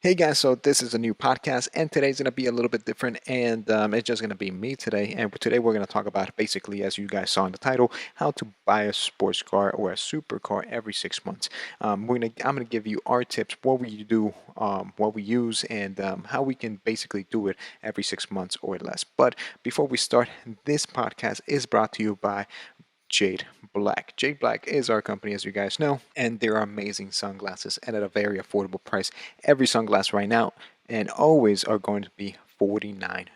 Hey guys, so this is a new podcast, and today's going to be a little bit different, and it's just going to be me today. And today we're going to talk about basically, as you guys saw in the title, how to buy a sports car or a supercar every 6 months. I'm gonna give you our tips, what we do, what we use, and how we can basically do it every 6 months or less. But before we start, this podcast is brought to you by Jade Black. Jade Black is our company, as you guys know, and they're amazing sunglasses and at a very affordable price. Every sunglass right now and always are going to be $49.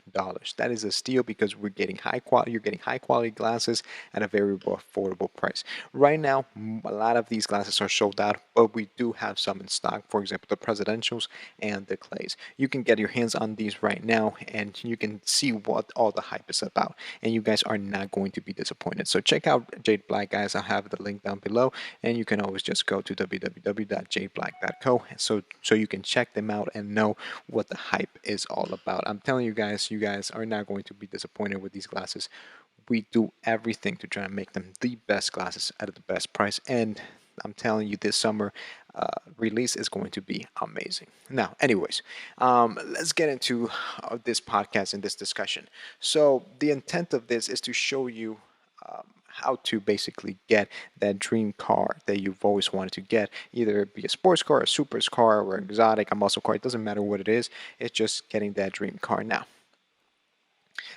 That is a steal because we're getting high quality. You're getting high quality glasses at a very affordable price. Right now, a lot of these glasses are sold out, but we do have some in stock. For example, the presidentials and the clays. You can get your hands on these right now, and you can see what all the hype is about. And you guys are not going to be disappointed. So check out Jade Black, guys. I'll have the link down below, and you can always just go to www.jadeblack.co so you can check them out and know what the hype is all about. I'm telling you guys are not going to be disappointed with these glasses. We do everything to try and make them the best glasses at the best price. And I'm telling you, this summer release is going to be amazing. Now, anyways, let's get into this podcast and this discussion. So, the intent of this is to show you how to basically get that dream car that you've always wanted to get, either be a sports car, a supercar, or an exotic, a muscle car. It doesn't matter what it is. It's just getting that dream car. Now,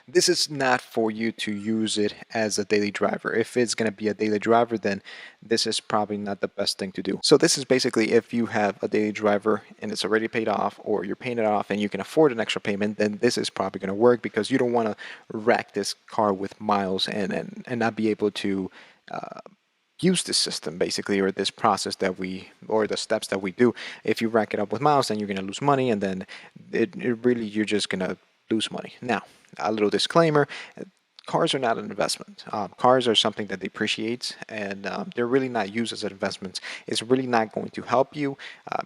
this is not for you to use it as a daily driver. If it's going to be a daily driver, then this is probably not the best thing to do. So this is basically if you have a daily driver and it's already paid off, or you're paying it off and you can afford an extra payment, then this is probably going to work because you don't want to rack this car with miles and not be able to use this system basically, or this process that we, or the steps that we do. If you rack it up with miles, then you're going to lose money, and then it really, you're just going to lose money. Now, a little disclaimer: cars are not an investment. Cars are something that depreciates, and they're really not used as investments. It's really not going to help you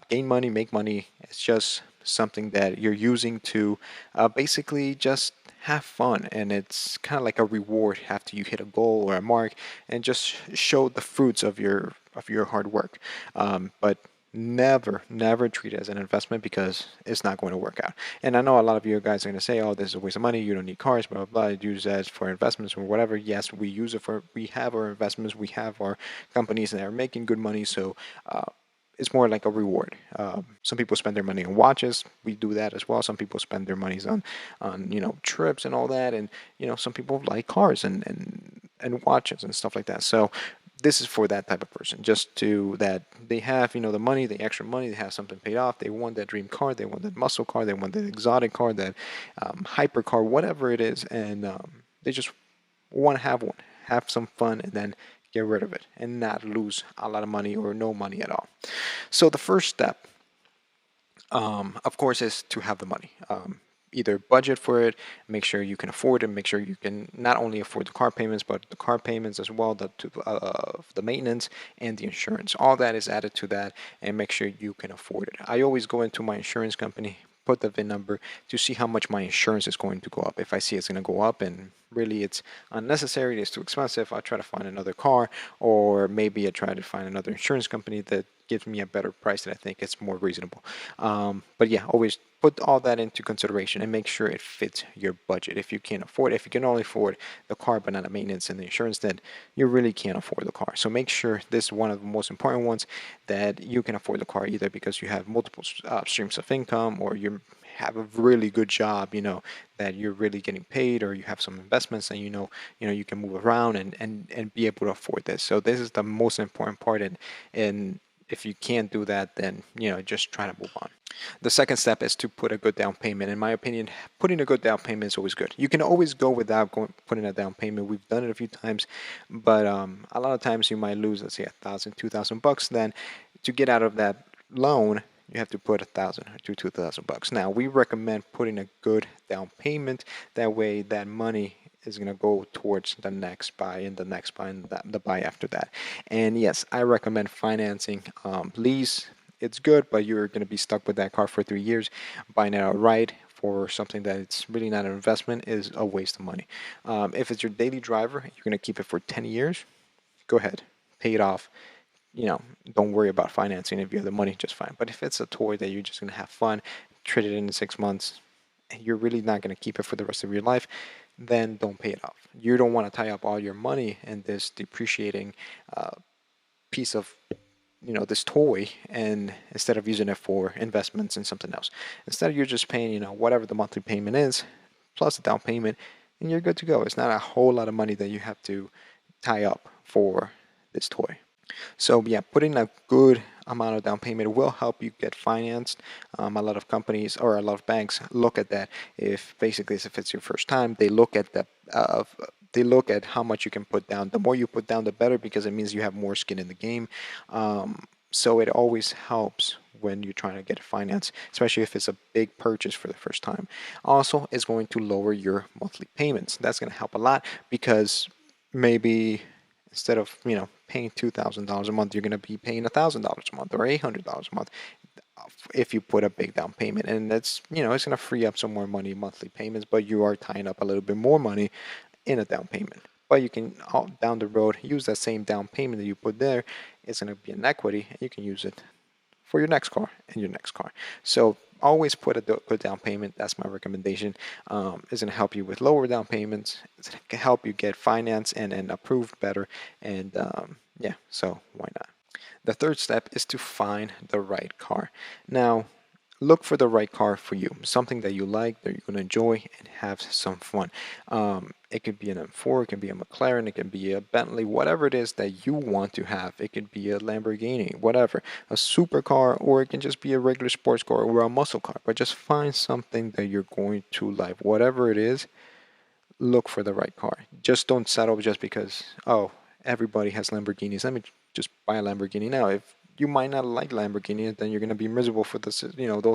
gain money, make money. It's just something that you're using to basically just have fun, and it's kind of like a reward after you hit a goal or a mark, and just show the fruits of your hard work. But never treat it as an investment, because it's not going to work out. And I know a lot of you guys are going to say, oh, this is a waste of money, you don't need cars, blah blah blah, use that for investments or whatever. Yes, we use it for, we have our investments, we have our companies that are making good money, so it's more like a reward. Some people spend their money on watches. We do that as well. Some people spend their monies on trips and all that, and some people like cars and watches and stuff like that. So this is for that type of person, just to that they have the money, the extra money, they have something paid off, they want that dream car, they want that muscle car, they want that exotic car, that hyper car, whatever it is, and they just want to have one, have some fun, and then get rid of it and not lose a lot of money or no money at all. So the first step, of course, is to have the money. Either budget for it, make sure you can afford it, make sure you can not only afford the car payments, but the car payments as well, the maintenance and the insurance. All that is added to that, and make sure you can afford it. I always go into my insurance company, put the VIN number to see how much my insurance is going to go up. If I see it's going to go up and really it's unnecessary, it's too expensive, I try to find another car, or maybe I try to find another insurance company that gives me a better price that I think it's more reasonable. But yeah, always put all that into consideration and make sure it fits your budget. If you can't afford it, if you can only afford the car but not the maintenance and the insurance, then you really can't afford the car. So make sure this is one of the most important ones, that you can afford the car, either because you have multiple streams of income, or you have a really good job, that you're really getting paid, or you have some investments and you can move around and be able to afford this. So this is the most important part, and if you can't do that, then just try to move on. The second step is to put a good down payment. In my opinion, putting a good down payment is always good. You can always go without putting a down payment. We've done it a few times, but a lot of times you might lose, let's say, $1,000, $2,000. Then to get out of that loan, you have to put $1,000 to $2,000. Now, we recommend putting a good down payment. That way, that money is going to go towards the next buy and the next buy and the buy after that. And yes, I recommend financing. Lease, it's good, but you're going to be stuck with that car for 3 years. Buying it outright for something that it's really not an investment is a waste of money. If it's your daily driver, you're going to keep it for 10 years, go ahead, pay it off. you know, don't worry about financing. If you have the money, just fine. But if it's a toy that you're just gonna have fun, trade it in 6 months, and you're really not gonna keep it for the rest of your life, then don't pay it off. You don't want to tie up all your money in this depreciating uh, piece of, this toy, and instead of using it for investments in something else. Instead, you're just paying, whatever the monthly payment is, plus the down payment, and you're good to go. It's not a whole lot of money that you have to tie up for this toy. So yeah, putting a good amount of down payment will help you get financed. A lot of companies or a lot of banks look at that. If basically if it's your first time, they look at they look at how much you can put down. The more you put down, the better, because it means you have more skin in the game. So it always helps when you're trying to get finance, especially if it's a big purchase for the first time. Also, it's going to lower your monthly payments. That's going to help a lot, because maybe instead of paying $2,000 a month, you're going to be paying $1,000 a month or $800 a month if you put a big down payment. And that's it's going to free up some more money monthly payments, but you are tying up a little bit more money in a down payment. But you can down the road use that same down payment that you put there. It's going to be an equity, and you can use it for your next car and your next car. So always put a good down payment. That's my recommendation. It's going to help you with lower down payments. It's going to help you get financed and approved better. And yeah, so why not? The third step is to find the right car. Now, look for the right car for you, something that you like, that you're going to enjoy and have some fun. It could be an M4, it can be a McLaren, it can be a Bentley, whatever it is that you want to have. It could be a Lamborghini, whatever, a supercar, or it can just be a regular sports car or a muscle car. But just find something that you're going to like. Whatever it is, look for the right car. Just don't settle just because, oh, everybody has Lamborghinis. Let me just buy a Lamborghini now. If you might not like Lamborghini, then you're going to be miserable for those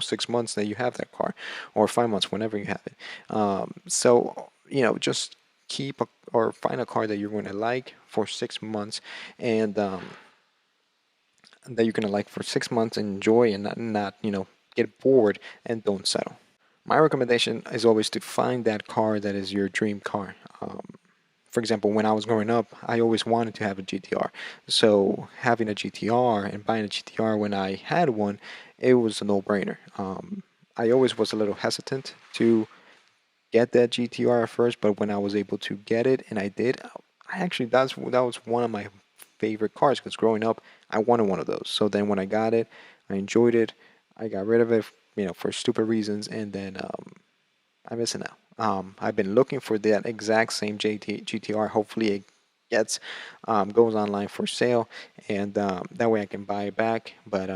6 months that you have that car, or 5 months, whenever you have it. So just or find a car that you're going to like for 6 months, and that you're going to like for 6 months and enjoy, and not get bored, and don't settle. My recommendation is always to find that car that is your dream car. For example, when I was growing up, I always wanted to have a GTR. So having a GTR and buying a GTR when I had one, it was a no-brainer. I always was a little hesitant to get that GTR at first, but when I was able to get it, and I did, that was one of my favorite cars, because growing up, I wanted one of those. So then when I got it, I enjoyed it. I got rid of it, for stupid reasons, and then I miss it now. I've been looking for that exact same GTR. Hopefully it goes online for sale, and that way I can buy it back. But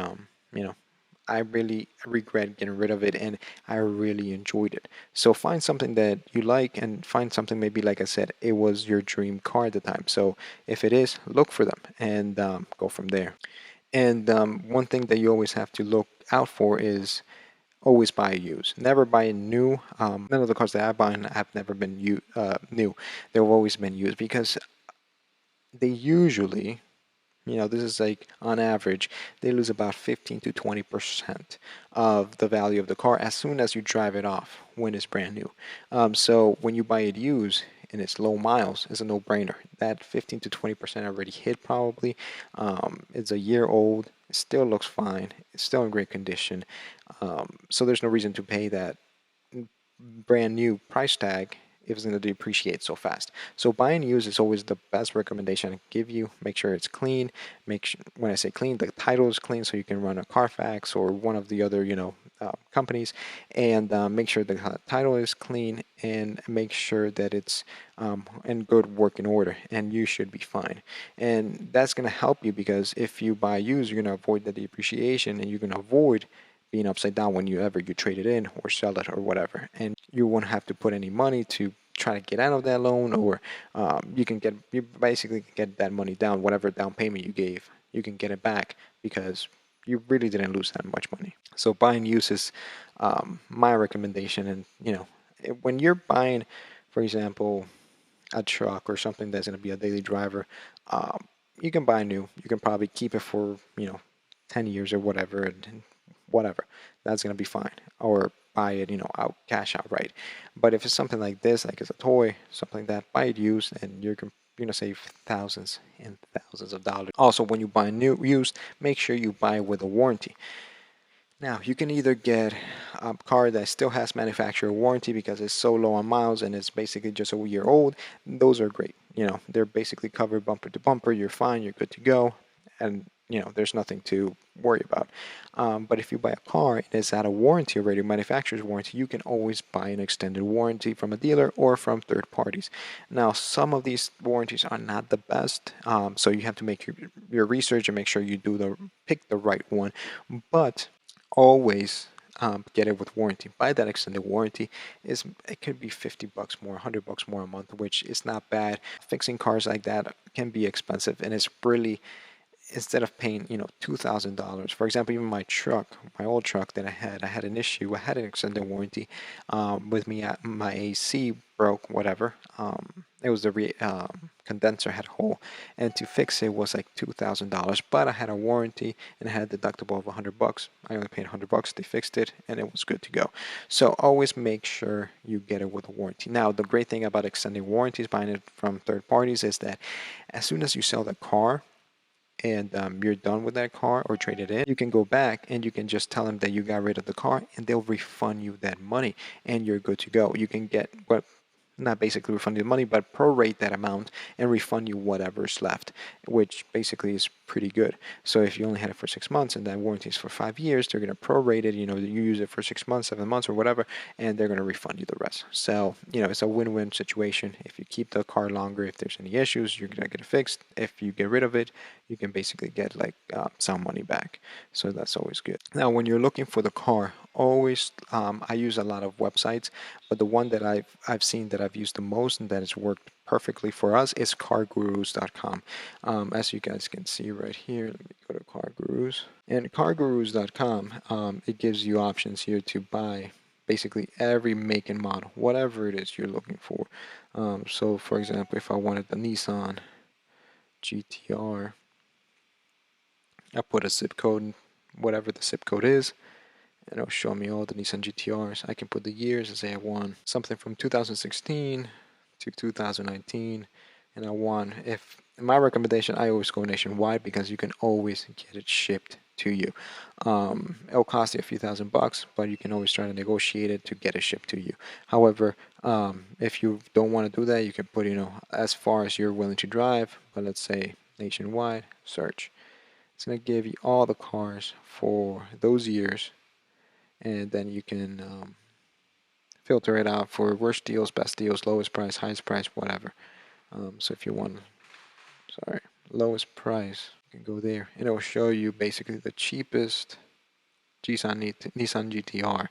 I really regret getting rid of it, and I really enjoyed it. So find something that you like, and find something, maybe like I said, it was your dream car at the time. So if it is, look for them, and go from there. And one thing that you always have to look out for is always buy used. Never buy new. None of the cars that I buy have never been new. They've always been used, because they usually, this is like on average, they lose about 15 to 20% of the value of the car as soon as you drive it off when it's brand new. So when you buy it used and it's low miles, it's a no-brainer. That 15 to 20% already hit probably. It's a year old. It still looks fine. It's still in great condition. So there's no reason to pay that brand new price tag if it's going to depreciate so fast. So buying used is always the best recommendation I give you. Make sure it's clean. Make sure, when I say clean, the title is clean, so you can run a Carfax or one of the other companies, and make sure the title is clean, and make sure that it's in good working order, and you should be fine. And that's going to help you, because if you buy used, you're going to avoid the depreciation, and you're going to avoid being upside down when you trade it in or sell it or whatever, and you won't have to put any money to try to get out of that loan, or you basically get that money down. Whatever down payment you gave, you can get it back, because you really didn't lose that much money. So buying used is my recommendation. And when you're buying, for example, a truck or something that's going to be a daily driver, you can buy new. You can probably keep it for 10 years or whatever, and whatever, that's going to be fine. Or buy it, cash outright. But if it's something like this, like it's a toy, something like that, buy it used, and you can save thousands and thousands of dollars. Also, when you buy new used, make sure you buy with a warranty. Now, you can either get a car that still has manufacturer warranty because it's so low on miles and it's basically just a year old. Those are great. They're basically covered bumper to bumper. You're fine. You're good to go. And, there's nothing to worry about. But if you buy a car and it's out of warranty already, manufacturer's warranty, you can always buy an extended warranty from a dealer or from third parties. Now, some of these warranties are not the best. So you have to make your research and make sure you pick the right one. But always get it with warranty. Buy that extended warranty. It could be $50 more, $100 more a month, which is not bad. Fixing cars like that can be expensive, and it's really, instead of paying $2,000, for example, even my old truck that I had an issue. I had an extended warranty with me. My AC broke, whatever. It was the condenser had a hole, and to fix it was like $2,000. But I had a warranty and I had a deductible of $100. I only paid $100. They fixed it, and it was good to go. So always make sure you get it with a warranty. Now, the great thing about extending warranties, buying it from third parties, is that as soon as you sell the car and you're done with that car or trade it in, you can go back and you can just tell them that you got rid of the car, and they'll refund you that money, and you're good to go. You can get not basically refund you the money, but prorate that amount and refund you whatever's left, which basically is pretty good. So if you only had it for 6 months and that warranty is for 5 years, they're going to prorate it. You use it for 6 months, 7 months, or whatever, and they're going to refund you the rest. So, it's a win-win situation. If you keep the car longer, if there's any issues, you're going to get it fixed. If you get rid of it, you can basically get some money back. So that's always good. Now, when you're looking for the car, always I use a lot of websites, but the one that I've seen that I've used the most and that has worked perfectly for us is CarGurus.com. As you guys can see right here, let me go to CarGurus. And CarGurus.com, it gives you options here to buy basically every make and model, whatever it is you're looking for. So for example, if I wanted the Nissan GTR, I put a zip code, whatever the zip code is, and it'll show me all the Nissan GTRs. I can put the years and say I want something from 2016 to 2019, and I want, if in my recommendation, I always go nationwide because you can always get it shipped to you. It'll cost you a few $1,000s, but you can always try to negotiate it to get it shipped to you. However, if you don't want to do that, you can put as far as you're willing to drive, but let's say nationwide, search. It's going to give you all the cars for those years, and then you can filter it out for worst deals, best deals, lowest price, highest price, whatever. So if you want, lowest price, you can go there, and it will show you basically the cheapest Nissan GTR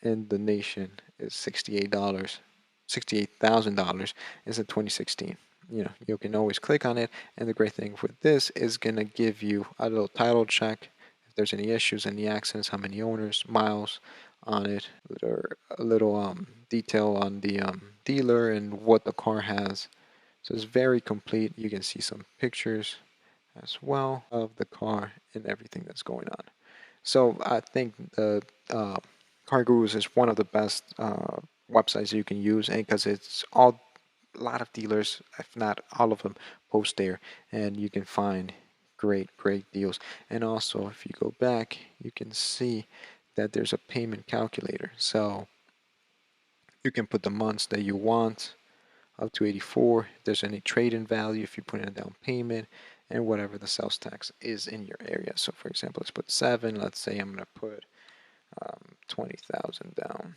in the nation is $68,000 is a 2016. You can always click on it, and the great thing with this is gonna give you a little title check if there's any issues, any accidents, how many owners, miles on it, a little detail on the dealer and what the car has. So it's very complete. You can see some pictures as well of the car and everything that's going on. So I think the CarGurus is one of the best websites you can use, and because it's a lot of dealers, if not all of them, post there, and you can find great deals. And also, if you go back, you can see that there's a payment calculator. So you can put the months that you want up to 84. If there's any trade-in value, if you put in a down payment, and whatever the sales tax is in your area. So for example, let's put 7. Let's say I'm going to put 20,000 down.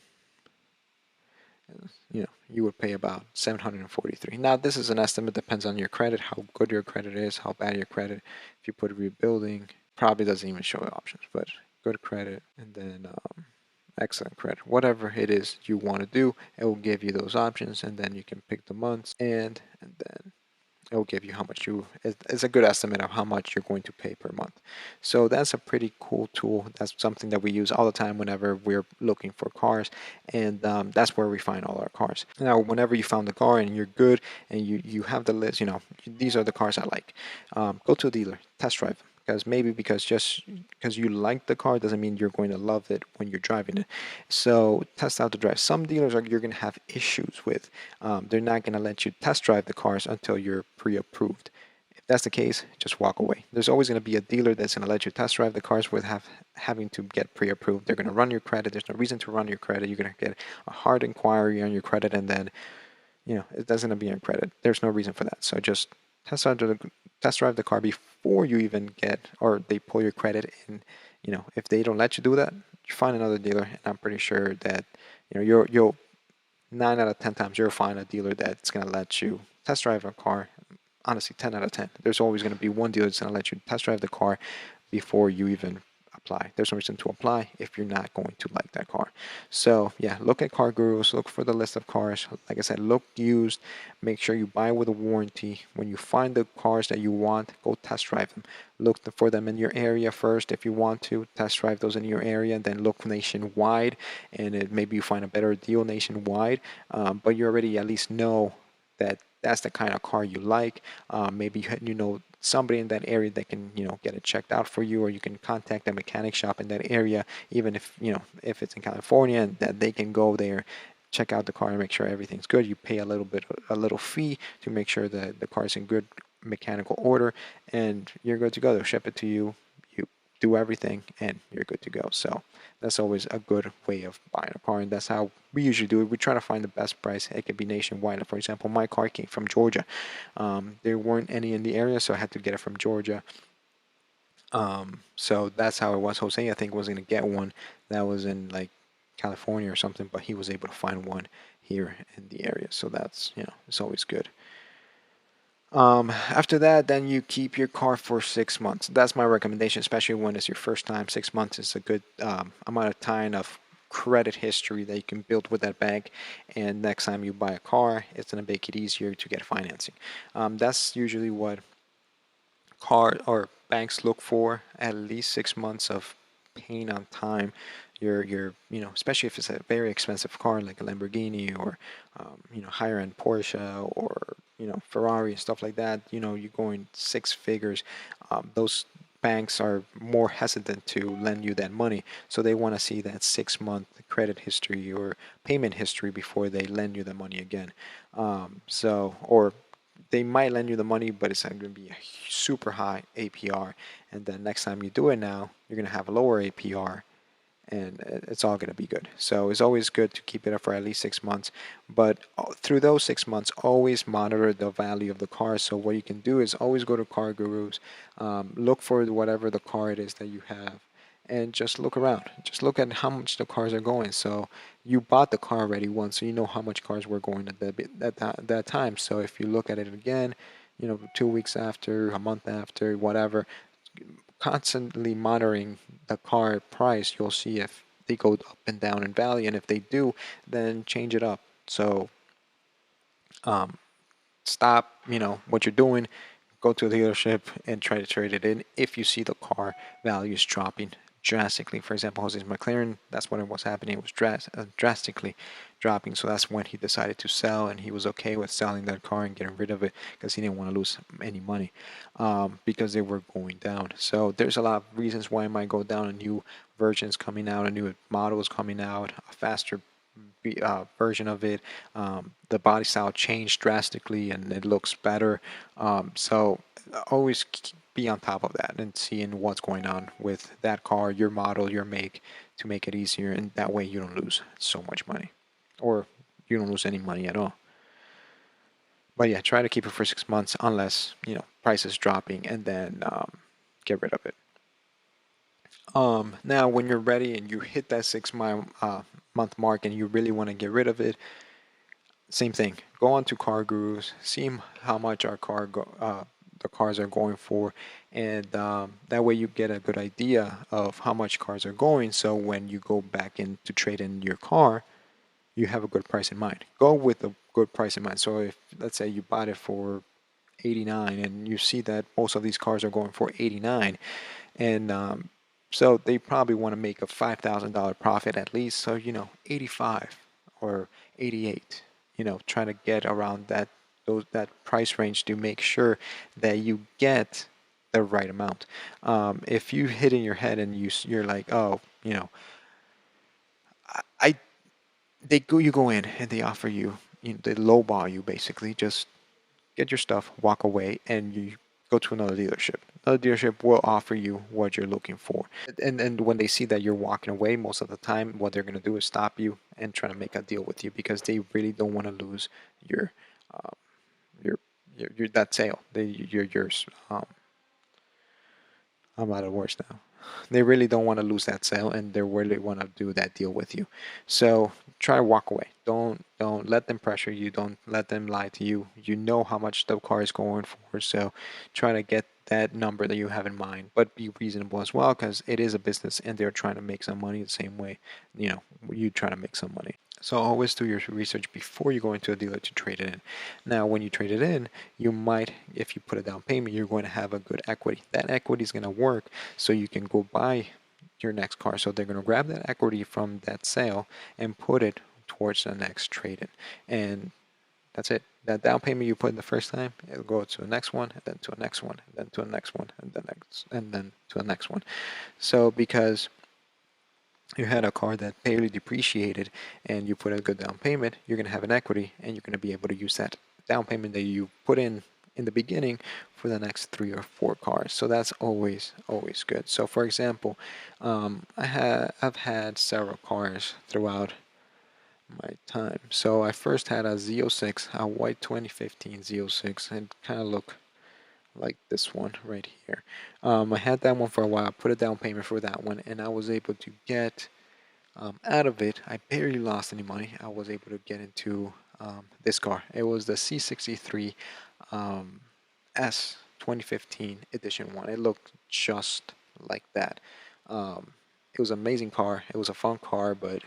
You would pay about 743. Now this is an estimate, depends on your credit, how good your credit is, how bad your credit. If you put rebuilding, probably doesn't even show options, but good credit, and then excellent credit, whatever it is you want to do, it will give you those options, and then you can pick the months, and then it will give you how much it's a good estimate of how much you're going to pay per month. So that's a pretty cool tool. That's something that we use all the time whenever we're looking for cars, and that's where we find all our cars. Now, whenever you found the car and you're good and you have the list, these are the cars I like. Go to a dealer, test drive them. because maybe because just because you like the car doesn't mean you're going to love it when you're driving it. So test out the drive. Some dealers are you're going to have issues with. They're not going to let you test drive the cars until you're pre-approved. If that's the case, just walk away. There's always going to be a dealer that's going to let you test drive the cars with having to get pre-approved. They're going to run your credit. There's no reason to run your credit. You're going to get a hard inquiry on your credit, and then it doesn't be on credit. There's no reason for that. So just test drive the test drive the car before you even get or they pull your credit. And if they don't let you do that, you find another dealer. And I'm pretty sure that you'll 9 out of 10 times you'll find a dealer that's gonna let you test drive a car. Honestly, 10 out of 10. There's always gonna be one dealer that's gonna let you test drive the car before you even apply. There's no reason to apply if you're not going to like that car. So yeah, look at CarGurus, look for the list of cars. Like I said, look used, make sure you buy with a warranty. When you find the cars that you want, go test drive them. Look for them in your area first if you want to test drive those in your area, and then look nationwide, and maybe you find a better deal nationwide. But you already at least know that that's the kind of car you like. Maybe you know somebody in that area that can get it checked out for you, or you can contact a mechanic shop in that area, even if it's in California, and that they can go there, check out the car and make sure everything's good. You pay a little fee to make sure that the car is in good mechanical order, and you're good to go. They'll ship it to you. You do everything, and you're good to go. So that's always a good way of buying a car, and that's how we usually do it. We try to find the best price. It could be nationwide. For example, my car came from Georgia. There weren't any in the area, so I had to get it from Georgia. So that's how it was. Jose, I think, was going to get one that was in like California or something, but he was able to find one here in the area. So that's, it's always good. After that, then you keep your car for 6 months. That's my recommendation, especially when it's your first time. 6 months is a good amount of time of credit history that you can build with that bank. And next time you buy a car, it's going to make it easier to get financing. That's usually what car or banks look for, at least 6 months of paying on time. Especially if it's a very expensive car like a Lamborghini or higher end Porsche or Ferrari and stuff like that. You're going 6 figures. Those banks are more hesitant to lend you that money, so they want to see that 6 month credit history or payment history before they lend you the money again. Or they might lend you the money, but it's not going to be a super high APR. And then next time you do it now, you're going to have a lower APR, and it's all going to be good. So it's always good to keep it up for at least 6 months. But through those 6 months, always monitor the value of the car. So what you can do is always go to CarGurus, look for whatever the car it is that you have, and just look around. Just look at how much the cars are going. So you bought the car already once, so you know how much cars were going at that time. So if you look at it again, 2 weeks after, a month after, whatever, constantly monitoring the car price, you'll see if they go up and down in value, and if they do, then change it up. So stop, what you're doing, go to a dealership and try to trade it in if you see the car value is dropping drastically. For example, Jose's McLaren, that's when it was happening. It was drastically dropping. So that's when he decided to sell, and he was okay with selling that car and getting rid of it because he didn't want to lose any money because they were going down. So there's a lot of reasons why it might go down. A new versions coming out, a new model is coming out, a faster version of it. The body style changed drastically and it looks better. So always be on top of that and seeing what's going on with that car, your model, your make, to make it easier. And that way you don't lose so much money, or you don't lose any money at all. But yeah, try to keep it for 6 months unless, price is dropping, and then get rid of it. Now, when you're ready and you hit that 6 month mark and you really want to get rid of it, same thing. Go on to CarGurus, see how much the cars are going for, and that way you get a good idea of how much cars are going. So when you go back in to trade in your car, you have a good price in mind. Go with a good price in mind. So if, let's say, you bought it for 89 and you see that most of these cars are going for 89, and so they probably want to make a $5,000 profit at least. So 85 or 88. Try to get around that price range to make sure that you get the right amount. If you hit in your head and you're like, oh, I you go in and they offer you, they lowball you basically. Just get your stuff, walk away, and you go to another dealership. Another dealership will offer you what you're looking for. And when they see that you're walking away, most of the time, what they're going to do is stop you and try to make a deal with you because they really don't want to lose your uh, your that sale. I'm out of words now. They really don't want to lose that sale, and they really want to do that deal with you. So try to walk away. Don't let them pressure you. Don't let them lie to you. You know how much the car is going for, so try to get that number that you have in mind, but be reasonable as well because it is a business and they're trying to make some money the same way you try to make some money. So always do your research before you go into a dealer to trade it in. Now, when you trade it in, you might, if you put a down payment, you're going to have a good equity. That equity is going to work so you can go buy your next car. So they're going to grab that equity from that sale and put it towards the next trade-in. And that's it. That down payment you put in the first time, it'll go to the next one, and then to the next one, and then to the next one, and then to the next one. So because you had a car that barely depreciated and you put a good down payment, you're going to have an equity and you're going to be able to use that down payment that you put in the beginning for the next 3 or 4 cars. So that's always good. So for example, I've had several cars throughout my time. So I first had a Z06, a white 2015 Z06, and kind of look like this one right here. I had that one for a while, put a down payment for that one, and I was able to get out of it. I barely lost any money. I was able to get into this car. It was the C63 S 2015 edition one. It looked just like that. It was an amazing car. It was a fun car, but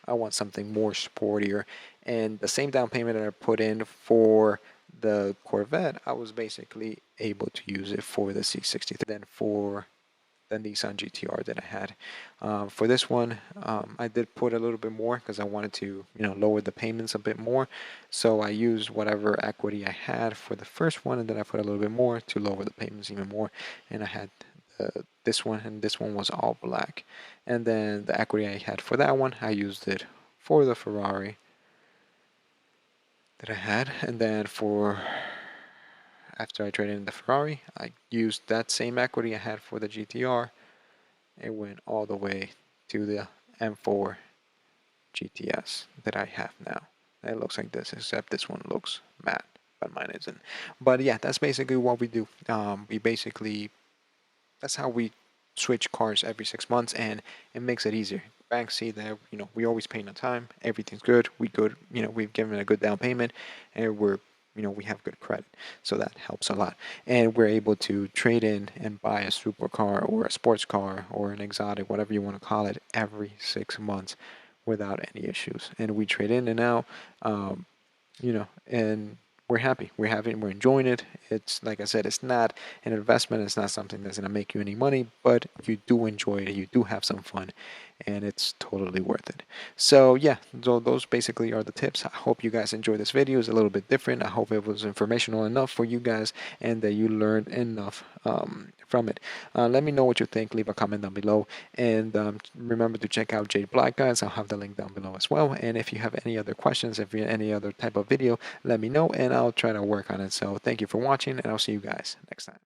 I want something more sportier. And the same down payment that I put in for the Corvette, I was basically able to use it for the C63. Then for the Nissan GTR that I had. For this one, I did put a little bit more because I wanted to, lower the payments a bit more. So I used whatever equity I had for the first one, and then I put a little bit more to lower the payments even more. And I had this one, and this one was all black. And then the equity I had for that one, I used it for the Ferrari that I had, and then after I traded in the Ferrari, I used that same equity I had for the GTR. It went all the way to the M4 GTS that I have now. It looks like this, except this one looks matte, but mine isn't. But yeah, that's basically what we do. That's how we switch cars every 6 months, and it makes it easier. Banks see that we always pay on time, everything's good, we've given a good down payment, and we have good credit, so that helps a lot. And we're able to trade in and buy a supercar or a sports car or an exotic, whatever you want to call it, every 6 months without any issues. And we trade in and out, and we're happy. We're enjoying it. It's like I said, it's not an investment. It's not something that's going to make you any money, but you do enjoy it. You do have some fun, and it's totally worth it. So yeah, so those basically are the tips. I hope you guys enjoyed this video. It's a little bit different. I hope it was informational enough for you guys and that you learned enough from it. Let me know what you think. Leave a comment down below, and remember to check out Jade Black Guys. I'll have the link down below as well. And if you have any other questions, if you have any other type of video, let me know and I'll try to work on it. So thank you for watching, and I'll see you guys next time.